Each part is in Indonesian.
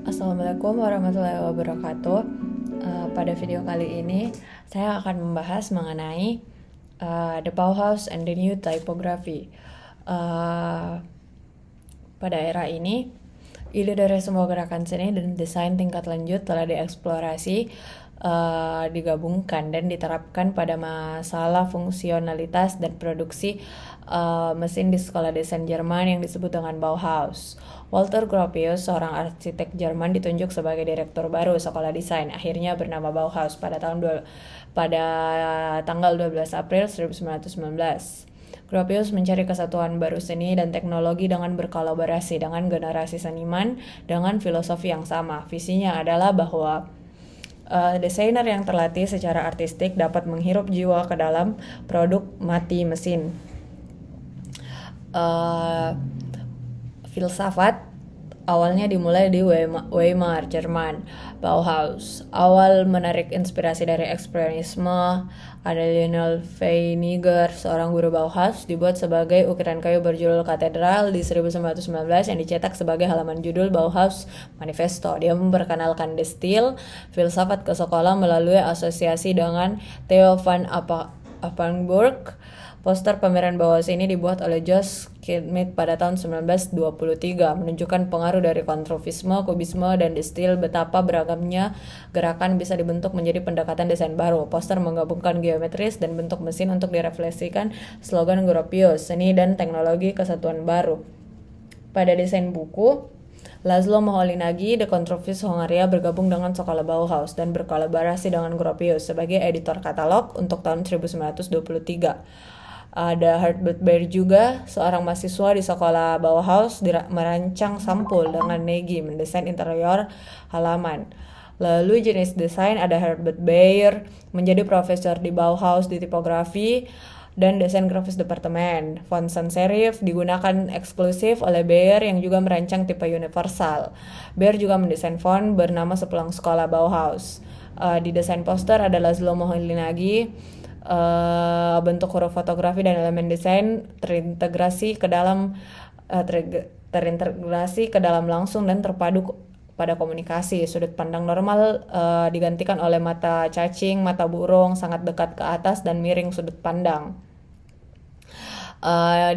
Assalamualaikum warahmatullahi wabarakatuh. Pada video kali ini saya akan membahas mengenai the Bauhaus and the New Typography. Pada era ini, ide dari semua gerakan seni dan desain tingkat lanjut telah dieksplorasi, digabungkan dan diterapkan pada masalah fungsionalitas dan produksi mesin di sekolah desain Jerman yang disebut dengan Bauhaus. Walter Gropius, seorang arsitek Jerman, ditunjuk sebagai direktur baru sekolah desain, akhirnya bernama Bauhaus pada tanggal 12 April 1919. Gropius mencari kesatuan baru seni dan teknologi dengan berkolaborasi dengan generasi seniman dengan filosofi yang sama. Visinya adalah bahwa desainer yang terlatih secara artistik dapat menghirup jiwa ke dalam produk mati mesin. Filsafat awalnya dimulai di Weimar, Jerman. Bauhaus awal menarik inspirasi dari ekspresionisme. Ada Lionel Veiniger, seorang guru Bauhaus, dibuat sebagai ukiran kayu berjudul Katedral di 1919 yang dicetak sebagai halaman judul Bauhaus Manifesto. Dia memperkenalkan stil filsafat ke sekolah melalui asosiasi dengan Theo van Appenburg. Poster pameran Bauhaus ini dibuat oleh Josh Schmidt pada tahun 1923, menunjukkan pengaruh dari konstruktivisme, kubisme, dan stil betapa beragamnya gerakan bisa dibentuk menjadi pendekatan desain baru. Poster menggabungkan geometris dan bentuk mesin untuk direfleksikan slogan Gropius, seni dan teknologi kesatuan baru. Pada desain buku, Laszlo Moholy-Nagy, The Controversies Hongaria, bergabung dengan sekolah Bauhaus dan berkolaborasi dengan Gropius sebagai editor katalog untuk tahun 1923. Ada Herbert Bayer juga, seorang mahasiswa di sekolah Bauhaus, merancang sampul dengan Nagy mendesain interior halaman. Lalu jenis desain ada Herbert Bayer, menjadi profesor di Bauhaus di tipografi dan desain grafis departemen. Font sans serif digunakan eksklusif oleh Bayer yang juga merancang tipe universal. Bayer juga mendesain font bernama sepulang sekolah Bauhaus. Di desain poster ada Laszlo Moholy-Nagy. Bentuk huruf fotografi dan elemen desain terintegrasi ke dalam langsung dan terpadu pada komunikasi. Sudut pandang normal digantikan oleh mata cacing, mata burung, sangat dekat ke atas dan miring sudut pandang.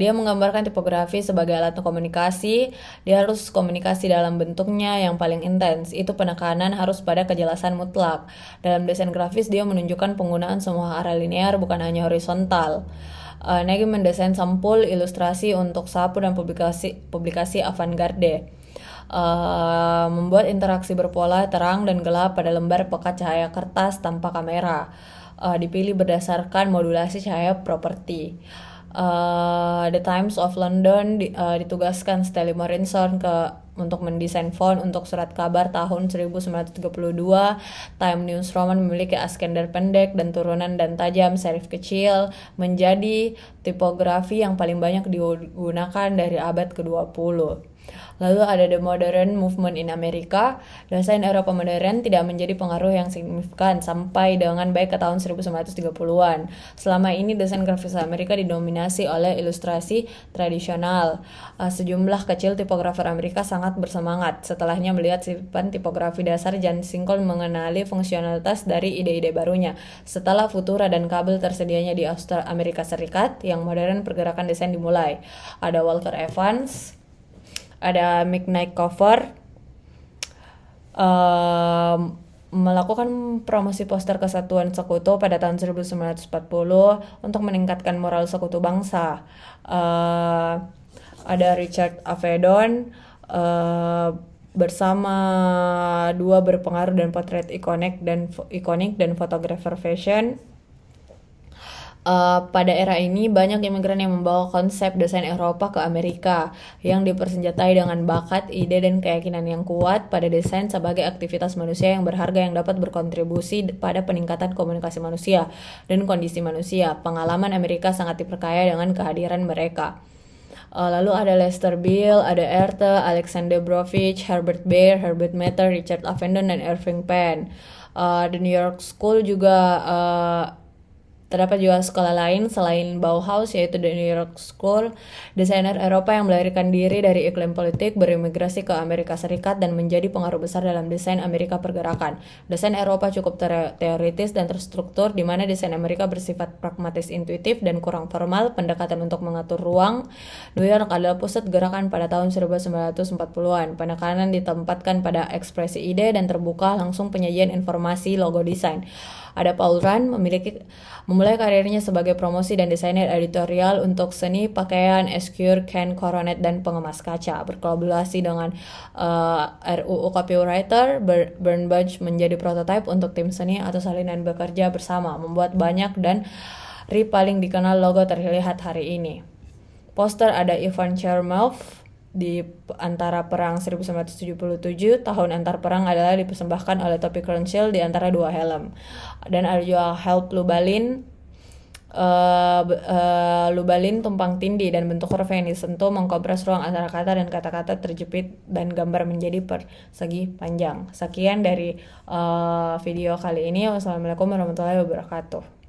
Dia menggambarkan tipografi sebagai alat komunikasi. Dia harus komunikasi dalam bentuknya yang paling intens. Itu penekanan harus pada kejelasan mutlak. Dalam desain grafis dia menunjukkan penggunaan semua arah linear bukan hanya horizontal. Nagy mendesain sampul ilustrasi untuk sapu dan publikasi avant-garde. Membuat interaksi berpola terang dan gelap pada lembar pekat cahaya kertas tanpa kamera. Dipilih berdasarkan modulasi cahaya properti. The Times of London ditugaskan Stanley Morrison untuk mendesain font untuk surat kabar tahun 1932. Time News Roman memiliki askender pendek dan turunan dan tajam serif kecil, menjadi tipografi yang paling banyak digunakan dari abad ke-20. Lalu ada The Modern Movement in America. Desain Eropa modern tidak menjadi pengaruh yang signifikan sampai dengan baik ke tahun 1930-an. Selama ini desain grafis Amerika didominasi oleh ilustrasi tradisional. Sejumlah kecil tipografer Amerika sangat bersemangat setelahnya melihat sifat tipografi dasar Jan Sinkel mengenali fungsionalitas dari ide-ide barunya. Setelah Futura dan kabel tersedianya di Amerika Serikat, yang modern pergerakan desain dimulai. Ada Walker Evans, ada Mick Knight-Cover, melakukan promosi poster kesatuan sekutu pada tahun 1940 untuk meningkatkan moral sekutu bangsa. Ada Richard Avedon bersama dua berpengaruh dan potret ikonik dan fotografer fashion. Pada era ini banyak imigran yang membawa konsep desain Eropa ke Amerika yang dipersenjatai dengan bakat, ide, dan keyakinan yang kuat pada desain sebagai aktivitas manusia yang berharga yang dapat berkontribusi pada peningkatan komunikasi manusia dan kondisi manusia. Pengalaman Amerika sangat diperkaya dengan kehadiran mereka. Lalu ada Lester Bill, ada Erte, Alexander Brovich, Herbert Bayer, Herbert Matter, Richard Avedon, dan Irving Penn. The New York School juga Terdapat juga sekolah lain selain Bauhaus, yaitu The New York School. Desainer Eropa yang melarikan diri dari iklim politik berimigrasi ke Amerika Serikat dan menjadi pengaruh besar dalam desain Amerika pergerakan. Desain Eropa cukup teoritis dan terstruktur, di mana desain Amerika bersifat pragmatis, intuitif, dan kurang formal. Pendekatan untuk mengatur ruang. New York adalah pusat gerakan pada tahun 1940-an. Penekanan ditempatkan pada ekspresi ide dan terbuka langsung penyajian informasi logo desain. Ada Paul Rand memulai karirnya sebagai promosi dan desainer editorial untuk seni pakaian, Esquire, Ken, Coronet, dan pengemas kaca. Berkolaborasi dengan RUU copywriter, Bernbach menjadi prototipe untuk tim seni atau salinan bekerja bersama, membuat banyak dan paling dikenal logo terlihat hari ini. Poster ada Ivan Chermov di antara perang 1977, tahun antar perang adalah dipersembahkan oleh topi Crunchill di antara dua helm. Dan ada juga Help Lubalin, Lubalin tumpang tindih dan bentuk huruf yang disentuh mengkompres ruang antara kata dan kata-kata terjepit dan gambar menjadi persegi panjang. Sekian dari video kali ini. Wassalamualaikum warahmatullahi wabarakatuh.